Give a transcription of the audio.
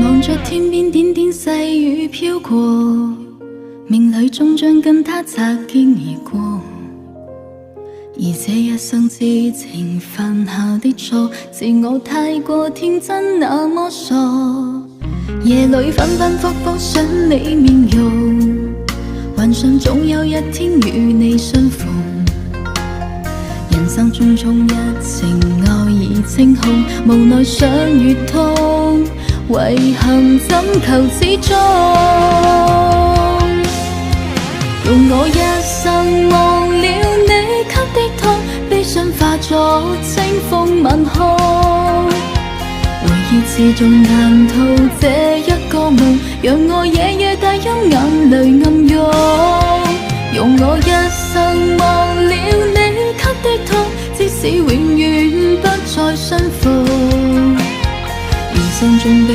望着天邊點點細雨飄過，命裏終將跟他擦肩而過。而這一生之情犯下的錯，是我太過天真那麼傻。夜裏反反覆覆想你面容，幻想總有一天與你相逢。人生匆匆一程愛已清空，無奈想越痛，遺憾怎求始終。用我一生忘了你給的痛，悲傷化作清風晚空。回憶始終難逃這一個夢，讓我夜夜大泣眼淚暗湧。用我一生忘了你給的痛，即使永遠不再相逢，人生中被